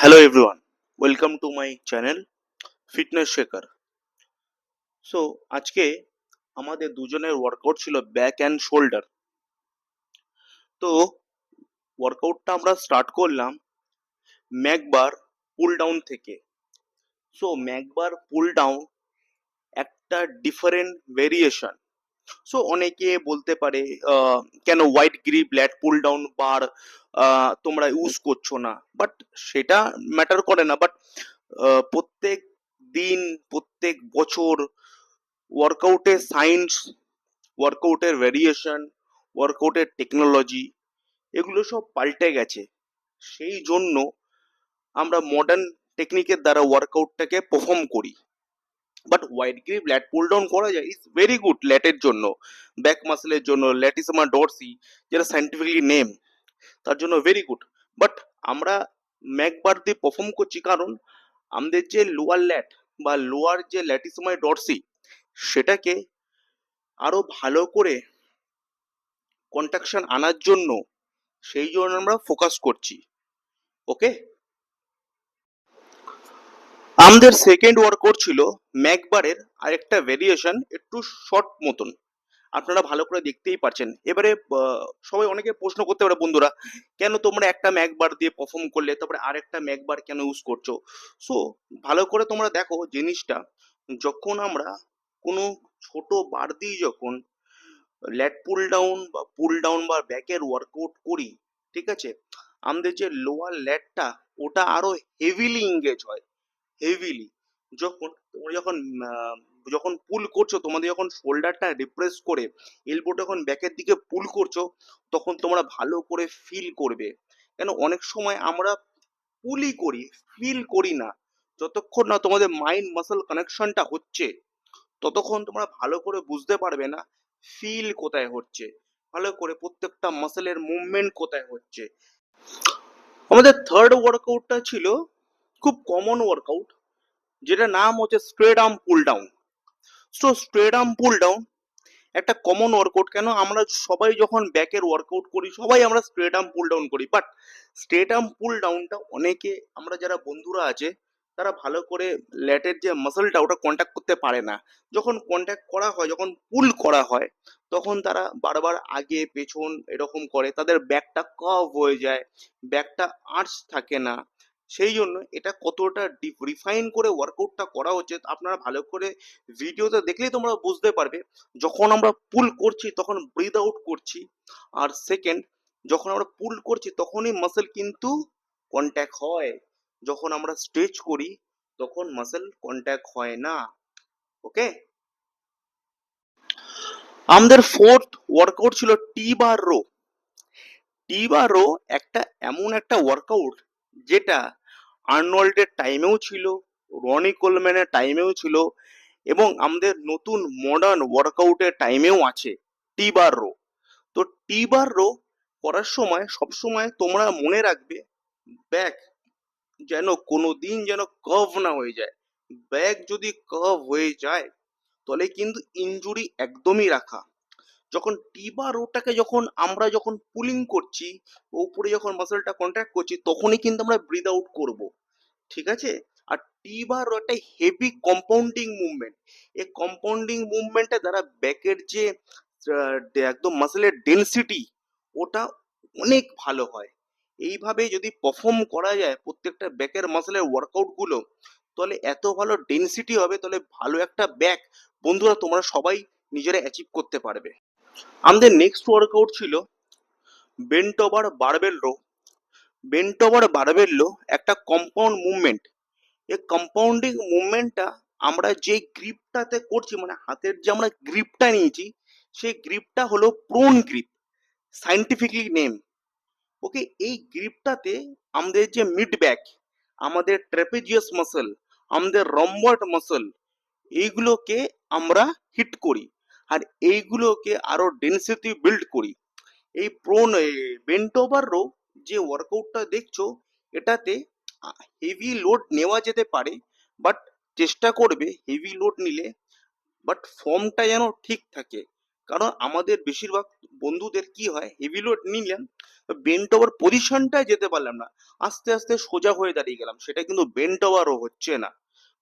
Hello everyone, welcome to my channel Fitness Shaker. So আজকে আমাদের দুজনের ওয়ার্কআউট ছিল ব্যাক অ্যান্ড শোল্ডার। তো ওয়ার্কআউটটা আমরা স্টার্ট করলাম ম্যাকবার পুল ডাউন থেকে। সো ম্যাকবার পুল ডাউন একটা ডিফারেন্ট ভেরিয়েশন। সো অনেকে বলতে পারে কেন wide grip lat pull down bar তোমরা ইউজ করছো না, বাট সেটা ম্যাটার করে না। বাট প্রত্যেক দিন প্রত্যেক বছর ওয়ার্কআউটের সায়েন্স, ওয়ার্কআউটের ভেরিয়েশন, ওয়ার্কআউটের টেকনোলজি এগুলো সব পাল্টে গেছে। সেই জন্য আমরা মডার্ন টেকনিকের দ্বারা ওয়ার্কআউটটাকে পারফর্ম করি। But white grip lat pull down করা যায় ইজ ভেরি গুড ল্যাটের জন্য, ব্যাক মাসেলের জন্য, ল্যাটিসিমা ডরসি যেটা সাইন্টিফিকলি নেম, তার জন্য ভেরি গুড। বাট আমরা ম্যাকবার দিয়ে পারফর্ম করছি কারণ আমাদের যে লোয়ার ল্যাট বা লোয়ার যে ল্যাটিসিমা ডরসি সেটাকে আরো ভালো করে কন্ট্রাকশন আনার জন্য, সেই জন্য আমরা ফোকাস করছি। ওকে, আমাদের সেকেন্ড ওয়ার্কআউট ছিল ম্যাকবারের আরেকটা ভেরিয়েশন, একটু শর্ট মতন। আপনারা ভালো করে দেখতেই পাচ্ছেন। এবারে সবাই অনেকে প্রশ্ন করতে পারে বন্ধুরা, কেন তোমরা একটা ম্যাকবার দিয়ে পারফর্ম করলে তারপরে আরেকটা ম্যাকবার কেন ইউজ করছো? সো ভালো করে তোমরা দেখো জিনিসটা, যখন আমরা কোনো ছোট বার দিয়ে যখন ল্যাট পুল ডাউন বা ব্যাকের ওয়ার্কআউট করি, ঠিক আছে, আমাদের যে লোয়ার ল্যাটটা ওটা আরো হেভিলি এঙ্গেজ হয়, হেভিলি। যখন তোমরা যখন পুল করছো, তোমাদের যখন শোল্ডারটা রিপ্রেস করে এলবোটা যখন ব্যাকের দিকে পুল করছো, তখন তোমরা ভালো করে ফিল করবে। কেন অনেক সময় আমরা পুলই করি, ফিল করি না। যতক্ষণ না তোমাদের মাইন্ড মাসল কানেকশনটা হচ্ছে ততক্ষণ তোমরা ভালো করে বুঝতে পারবে না ফিল কোথায় হচ্ছে, ভালো করে প্রত্যেকটা মাসেলের মুভমেন্ট কোথায় হচ্ছে। আমাদের থার্ড ওয়ার্কআউটটা ছিল খুব কমন ওয়ার্কআউট, যেটা নাম হচ্ছে straight arm pull down. So straight arm পুল ডাউন একটা কমন ওয়ার্কআউট। কেন আমরা সবাই যখন ব্যাকের ওয়ার্কআউট করি সবাই আমরা স্ট্রেট আর্ম পুল ডাউন করি, বাট স্ট্রেট আর্ম পুল ডাউনটা অনেকে, আমরা যারা বন্ধুরা আছে তারা ভালো করে ল্যাটের যে মাসলটা ওটা কন্ট্যাক্ট করতে পারে না। যখন কন্ট্যাক্ট করা হয়, যখন পুল করা হয়, তখন তারা বারবার আগে পেছন এরকম করে, তাদের ব্যাকটা কার্ভ হয়ে যায়, ব্যাকটা আর্চ থাকে না। সেই জন্য এটা কতটা রিফাইন করে ওয়ার্কআউটটা করা হচ্ছে আপনারা ভালো করে ভিডিওতে দেখলেই তোমরা বুঝতে পারবে। যখন আমরা পুল করছি তখন ব্রিথ আউট করছি, আর সেকেন্ড যখন আমরা পুল করছি তখনই মাসেল কিন্তু কন্ট্যাক্ট হয়। যখন আমরা স্ট্রেচ করি তখন মাসেল কন্ট্যাক্ট হয় না। ওকে, আমাদের ফোর্থ ওয়ার্কআউট ছিল টি বার রো। টি বার রো একটা এমন একটা ওয়ার্কআউট যেটা আর্নল্ডের টাইমেও ছিল, রনি কোলম্যানের টাইমেও ছিল, এবং আমাদের নতুন মডার্ন ওয়ার্কআউটের টাইমেও আছে টি বার রো। তো টি বার রো করার সময় সবসময় তোমরা মনে রাখবে ব্যাক যেন কোনো দিন যেন কার্ভ না হয়ে যায়। ব্যাক যদি কার্ভ হয়ে যায় তাহলে কিন্তু ইনজুরি একদমই রাখা। যখন টি বার রোটাকে যখন আমরা যখন পুলিং করছি, উপরে যখন মাসলটা কন্ট্রাক্ট করছি, তখনই কিন্তু আমরা ব্রিথ আউট করব, ঠিক আছে। আর টি বার রো একটা হেভি কম্পাউন্ডিং মুভমেন্ট। এই কম্পাউন্ডিং মুভমেন্টের দ্বারা ব্যাকের যে একদম মাসেলের ডেনসিটি ওটা অনেক ভালো হয়। এইভাবে যদি পারফর্ম করা যায় প্রত্যেকটা ব্যাকের মাসেলের ওয়ার্কআউট গুলো, তাহলে এত ভালো ডেনসিটি হবে, তাহলে ভালো একটা ব্যাক বন্ধুরা তোমরা সবাই নিজেরা অ্যাচিভ করতে পারবে। আমাদের নেক্সট ওয়ার্কআউট ছিল bent over barbell row. Bent over barbell row একটা কম্পাউন্ড মুভমেন্ট। এই কম্পাউন্ডিং মুভমেন্টটা আমরা যে গ্রিপটাতে করছি, মানে হাতের যে আমরা গ্রিপটা নিয়েছি, সেই গ্রিপটা হলো প্রোন গ্রিপ, সাইন্টিফিকলি নেম। ওকে, এই গ্রিপটাতে আমাদের যে মিড ব্যাক, আমাদের ট্র্যাপিজিয়াস মাসল, আমাদের রম্বয়েড মাসল, এইগুলোকে আমরা হিট করি, আর এইগুলোকে আরো ডেন্সিটি বিল্ড করি। এই বেন্ট ওভার রো যে ওয়ার্কআউটটা দেখছো, এটাতে হেভি লোড নেওয়া যেতে পারে, বাট চেষ্টা করবে হেভি লোড নিলে বাট ফর্মটা যেন ঠিক থাকে। কারণ আমাদের বেশিরভাগ বন্ধুদের কি হয়, হেভি লোড নিলাম বেন্ট ওভার পজিশনটায় যেতে পারলাম না, আস্তে আস্তে সোজা হয়ে দাঁড়িয়ে গেলাম, সেটা কিন্তু বেন্ট ওভারও হচ্ছে না।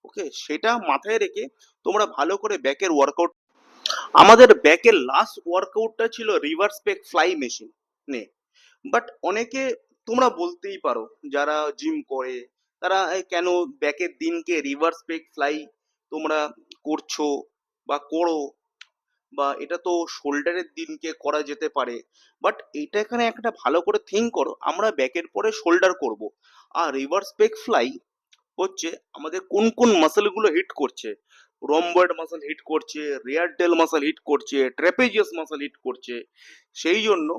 ওকে, সেটা মাথায় রেখে তোমরা ভালো করে ব্যাকের ওয়ার্কআউট। আমাদের ব্যাকের লাস্ট ওয়ার্কআউটটা ছিল রিভার্স বেক ফ্লাই মেশিন নে। বাট অনেকে তোমরা বলতেই পারো যারা জিম করে তারা কেন ব্যাকের দিনকে রিভার্স বেক ফ্লাই তোমরা করছো বা করো, বা এটা তো শোল্ডারের দিনকে করা যেতে পারে। বাট এটা এখানে একটা ভালো করে থিঙ্ক করো, আমরা ব্যাকের পরে শোল্ডার করব, আর রিভার্স বেক ফ্লাই হচ্ছে আমাদের কোন কোন মাসেল গুলো হিট করছে। রম্বয়েড মাসেল হিট করছে, রিয়ার ডেল মাসেল হিট করছে, ট্র্যাপেজিয়াস মাসেল হিট করছে। সেই জন্য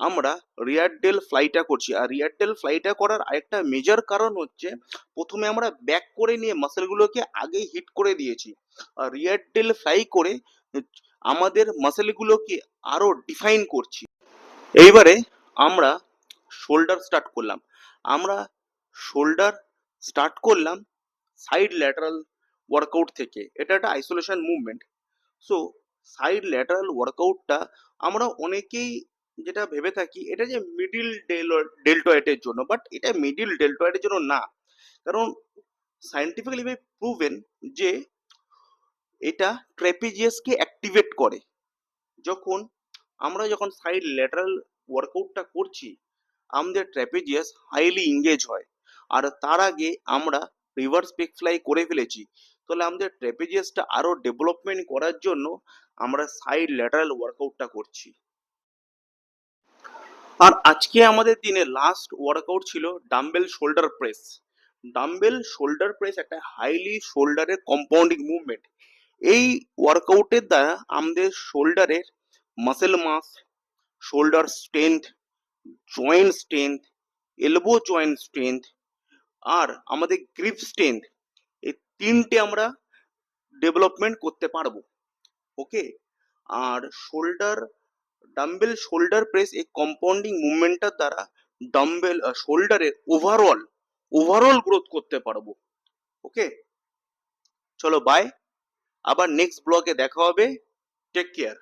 আমরা রিয়ার ডেল ফ্লাইটা করছি। আর রিয়ার ডেল ফ্লাইটা করার আরেকটা মেজর কারণ হচ্ছে প্রথমে আমরা ব্যাক করে নিয়ে মাসেলগুলোকে আগেই হিট করে দিয়েছি, আর রিয়ার ডেল ফ্লাই করে আমাদের মাসেলগুলোকে আরো ডিফাইন করছি। এইবারে আমরা শোল্ডার স্টার্ট করলাম। আমরা শোল্ডার স্টার্ট করলাম সাইড ল্যাটারাল ওয়ার্কআউট থেকে। এটা একটা isolation movement. So side lateral ওয়ার্কআউটটা আমরা অনেকেই যেটা ভেবে থাকি এটা যে মিডিল ডেল্টয়েডের জন্য, বাট এটা মিডিল ডেল্টয়েডের জন্য না। কারণ সায়েন্টিফিক্যালি প্রুভেন যে এটা ট্র্যাপিজিয়াসকে অ্যাক্টিভেট করে। যখন সাইড ল্যাটারাল ওয়ার্কআউটটা করছি আমাদের ট্র্যাপিজিয়াস হাইলি এঙ্গেজ হয়, আর তার আগে আমরা রিভার্স বেক ফ্লাই করে ফেলেছি। তাহলে আমাদের ট্র্যাপিজিয়াসটা আরো ডেভেলপমেন্ট করার জন্য আমরা সাইড ল্যাটারাল ওয়ার্কআউটটা করছি। আর আজকে আমাদের দিনে লাস্ট ওয়ার্কআউট ছিল dumbbell shoulder press. Dumbbell shoulder press একটা হাইলি শোল্ডারের কম্পাউন্ডিং মুভমেন্ট। এই ওয়ার্কআউটের দ্বারা আমাদের শোল্ডারের muscle mass, shoulder strength, joint strength, elbow joint strength, আর আমাদের গ্রিপ স্ট্রেংথ, এই তিনটে আমরা ডেভেলপমেন্ট করতে পারবো। ওকে, আর ডাম্বেল শোল্ডার প্রেস এই কম্পাউন্ডিং মুভমেন্টটার দ্বারা ডাম্বেল শোল্ডারের ওভারঅল গ্রোথ করতে পারবো। ওকে, চলো বাই, আবার নেক্সট ব্লগে দেখা হবে। Take care.